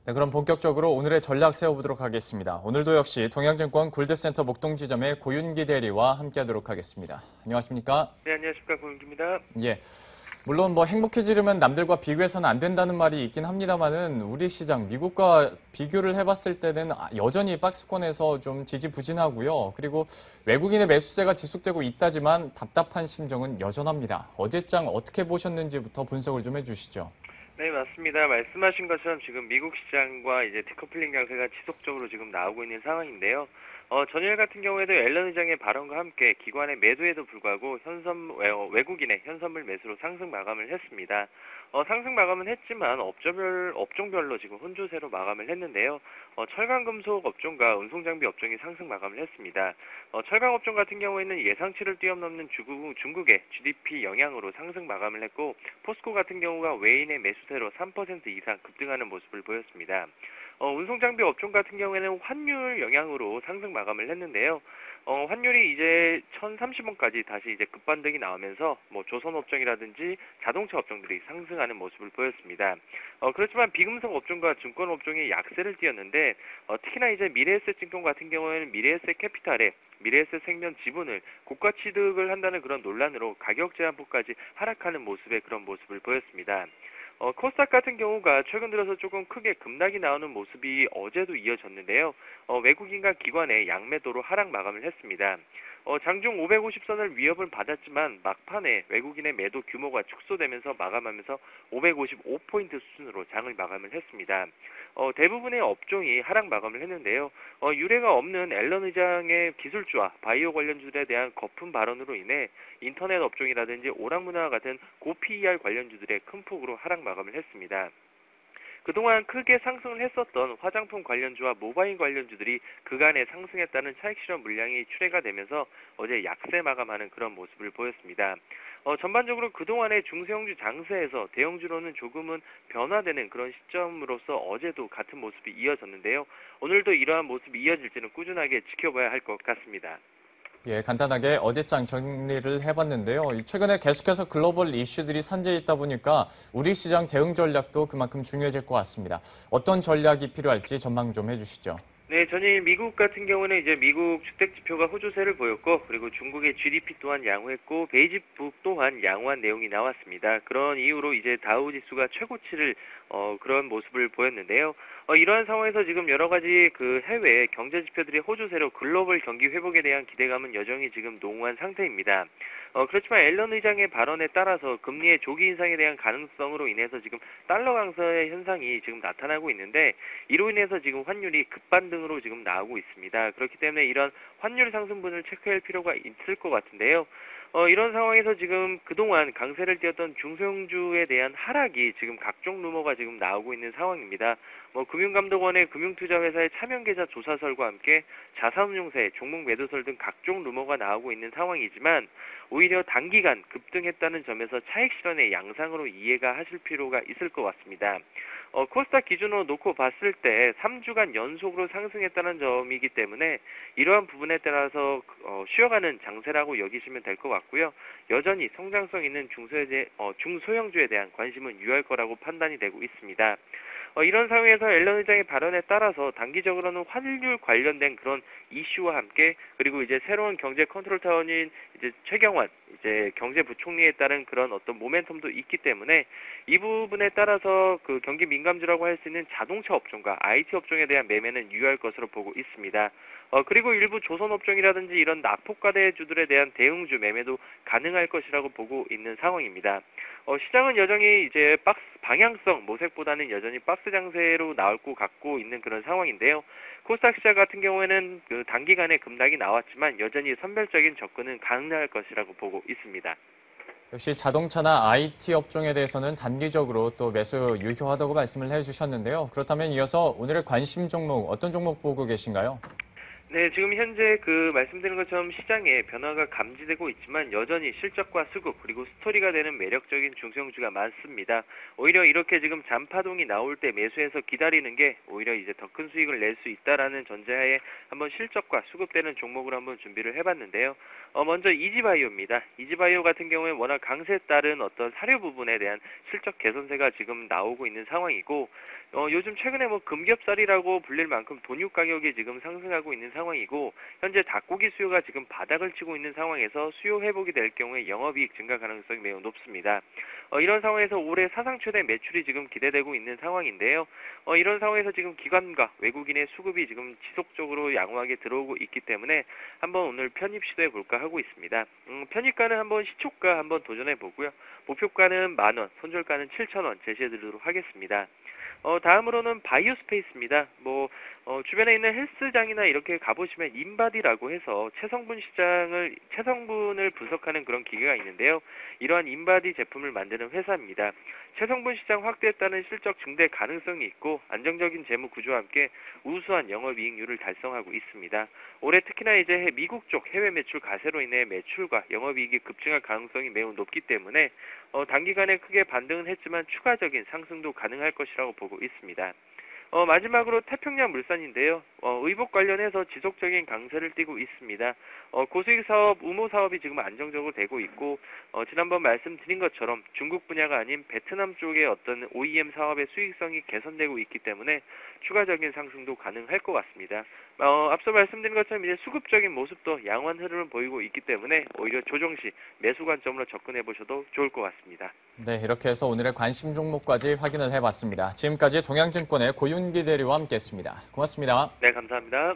네, 그럼 본격적으로 오늘의 전략 세워보도록 하겠습니다. 오늘도 역시 동양증권 골드센터 목동지점의 고윤기 대리와 함께하도록 하겠습니다. 안녕하십니까? 네, 안녕하십니까. 고윤기입니다. 예. 물론 행복해지려면 남들과 비교해서는 안 된다는 말이 있긴 합니다만은 우리 시장 미국과 비교를 해봤을 때는 여전히 박스권에서 좀 지지부진하고요. 그리고 외국인의 매수세가 지속되고 있다지만 답답한 심정은 여전합니다. 어제장 어떻게 보셨는지부터 분석을 좀 해주시죠. 네, 맞습니다. 말씀하신 것처럼 지금 미국 시장과 이제 디커플링 양세가 지속적으로 지금 나오고 있는 상황인데요. 전일 같은 경우에도 앨런 의장의 발언과 함께 기관의 매도에도 불구하고 외국인의 현선물 매수로 상승 마감을 했습니다. 상승 마감은 했지만 업종별로 지금 혼조세로 마감을 했는데요. 철강 금속 업종과 운송 장비 업종이 상승 마감을 했습니다. 철강 업종 같은 경우에는 예상치를 뛰어넘는 중국의 GDP 영향으로 상승 마감을 했고, 포스코 같은 경우가 외인의 매수세로 3% 이상 급등하는 모습을 보였습니다. 운송 장비 업종 같은 경우에는 환율 영향으로 상승 마감을 했는데요. 환율이 이제 1,030원까지 다시 이제 급반등이 나오면서 조선 업종이라든지 자동차 업종들이 상승하는 모습을 보였습니다. 그렇지만 비금속 업종과 증권 업종이 약세를 띄었는데, 특히나 이제 미래에셋 증권 같은 경우에는 미래에셋 캐피탈에 미래에셋 생명 지분을 고가 취득을 한다는 그런 논란으로 가격 제한폭까지 하락하는 모습의 그런 모습을 보였습니다. 코스닥 같은 경우가 최근 들어서 조금 크게 급락이 나오는 모습이 어제도 이어졌는데요. 외국인과 기관의 양매도로 하락 마감을 했습니다. 장중 550선을 위협을 받았지만 막판에 외국인의 매도 규모가 축소되면서 마감하면서 555포인트 수준으로 장을 마감을 했습니다. 대부분의 업종이 하락 마감을 했는데요. 유례가 없는 앨런 의장의 기술주와 바이오 관련주들에 대한 거품 발언으로 인해 인터넷 업종이라든지 오락문화 같은 고PER 관련주들의 큰 폭으로 하락 마감을 했습니다. 그동안 크게 상승을 했었던 화장품 관련주와 모바일 관련주들이 그간에 상승했다는 차익 실현 물량이 출회가 되면서 어제 약세 마감하는 그런 모습을 보였습니다. 전반적으로 그동안의 중소형주 장세에서 대형주로는 조금은 변화되는 그런 시점으로서 어제도 같은 모습이 이어졌는데요. 오늘도 이러한 모습이 이어질지는 꾸준하게 지켜봐야 할 것 같습니다. 예, 간단하게 어제장 정리를 해봤는데요. 최근에 계속해서 글로벌 이슈들이 산재해 있다 보니까 우리 시장 대응 전략도 그만큼 중요해질 것 같습니다. 어떤 전략이 필요할지 전망 좀 해주시죠. 네, 전일 미국 같은 경우는 이제 미국 주택 지표가 호조세를 보였고, 그리고 중국의 GDP 또한 양호했고, 베이직북 또한 양호한 내용이 나왔습니다. 그런 이유로 이제 다우 지수가 최고치를 그런 모습을 보였는데요. 이러한 상황에서 지금 여러 가지 그 해외 경제 지표들이 호조세로 글로벌 경기 회복에 대한 기대감은 여전히 지금 농후한 상태입니다. 그렇지만 앨런 의장의 발언에 따라서 금리의 조기 인상에 대한 가능성으로 인해서 지금 달러 강세의 현상이 지금 나타나고 있는데, 이로 인해서 지금 환율이 급반등으로 지금 나오고 있습니다. 그렇기 때문에 이런 환율 상승분을 체크할 필요가 있을 것 같은데요. 이런 상황에서 지금 그동안 강세를 띄었던 중소형주에 대한 하락이 지금 각종 루머가 지금 나오고 있는 상황입니다. 금융감독원의 금융투자회사의 차명계좌 조사설과 함께 자산운용사의 종목 매도설 등 각종 루머가 나오고 있는 상황이지만, 오히려 단기간 급등했다는 점에서 차익 실현의 양상으로 이해가 하실 필요가 있을 것 같습니다. 코스닥 기준으로 놓고 봤을 때 3주간 연속으로 상승했다는 점이기 때문에 이러한 부분에 따라서 쉬어가는 장세라고 여기시면 될 것 같고요. 여전히 성장성 있는 중소형주에 대한 관심은 유효할 거라고 판단이 되고 있습니다. 이런 상황에서 앨런 의장의 발언에 따라서 단기적으로는 환율 관련된 그런 이슈와 함께, 그리고 이제 새로운 경제 컨트롤 타원인 이제 최경환 이제 경제부총리에 따른 그런 어떤 모멘텀도 있기 때문에 이 부분에 따라서 그 경기 민감주라고 할 수 있는 자동차 업종과 IT 업종에 대한 매매는 유효할 것으로 보고 있습니다. 그리고 일부 조선 업종이라든지 이런 낙폭과대주들에 대한 대응주 매매도 가능할 것이라고 보고 있는 상황입니다. 시장은 여전히 이제 방향성 모색보다는 여전히 박스 장세로 나올 것 같고 있는 그런 상황인데요. 코스닥 시장 같은 경우에는 그 단기간에 급락이 나왔지만 여전히 선별적인 접근은 가능할 것이라고 보고 있습니다. 역시 자동차나 IT 업종에 대해서는 단기적으로 또 매수 유효하다고 말씀을 해주셨는데요. 그렇다면 이어서 오늘의 관심 종목, 어떤 종목 보고 계신가요? 네, 지금 현재 그 말씀드린 것처럼 시장에 변화가 감지되고 있지만 여전히 실적과 수급 그리고 스토리가 되는 매력적인 중소형주가 많습니다. 오히려 이렇게 지금 잔파동이 나올 때 매수해서 기다리는 게 오히려 이제 더 큰 수익을 낼 수 있다라는 전제하에 한번 실적과 수급되는 종목으로 한번 준비를 해봤는데요. 먼저 이지바이오입니다. 이지바이오 같은 경우에 워낙 강세에 따른 어떤 사료 부분에 대한 실적 개선세가 지금 나오고 있는 상황이고, 요즘 최근에 뭐 금겹살이라고 불릴 만큼 돈육 가격이 지금 상승하고 있는 상황이고 현재 닭고기 수요가 지금 바닥을 치고 있는 상황에서 수요 회복이 될 경우에 영업이익 증가 가능성이 매우 높습니다. 이런 상황에서 올해 사상 최대 매출이 지금 기대되고 있는 상황인데요. 이런 상황에서 지금 기관과 외국인의 수급이 지금 지속적으로 양호하게 들어오고 있기 때문에 한번 오늘 편입 시도해 볼까 하고 있습니다. 편입가는 한번 시초가 한번 도전해 보고요. 목표가는 10,000원, 손절가는 7,000원 제시해 드리도록 하겠습니다. 다음으로는 바이오 스페이스입니다. 주변에 있는 헬스장이나 이렇게 가보시면 인바디라고 해서 체성분을 분석하는 그런 기계가 있는데요. 이러한 인바디 제품을 만드는 회사입니다. 체성분 시장 확대에 따른 실적 증대 가능성이 있고 안정적인 재무 구조와 함께 우수한 영업이익률을 달성하고 있습니다. 올해 특히나 이제 미국 쪽 해외 매출 가세로 인해 매출과 영업이익이 급증할 가능성이 매우 높기 때문에 단기간에 크게 반등은 했지만 추가적인 상승도 가능할 것이라고 보고 있습니다. 마지막으로 태평양 물산인데요. 의복 관련해서 지속적인 강세를 띠고 있습니다. 고수익 사업, 우모 사업이 지금 안정적으로 되고 있고, 지난번 말씀드린 것처럼 중국 분야가 아닌 베트남 쪽의 어떤 OEM 사업의 수익성이 개선되고 있기 때문에 추가적인 상승도 가능할 것 같습니다. 앞서 말씀드린 것처럼 이제 수급적인 모습도 양호한 흐름을 보이고 있기 때문에 오히려 조정 시 매수 관점으로 접근해 보셔도 좋을 것 같습니다. 네, 이렇게 해서 오늘의 관심 종목까지 확인을 해봤습니다. 지금까지 동양증권의 고윤기 대리와 함께했습니다. 고맙습니다. 네, 감사합니다.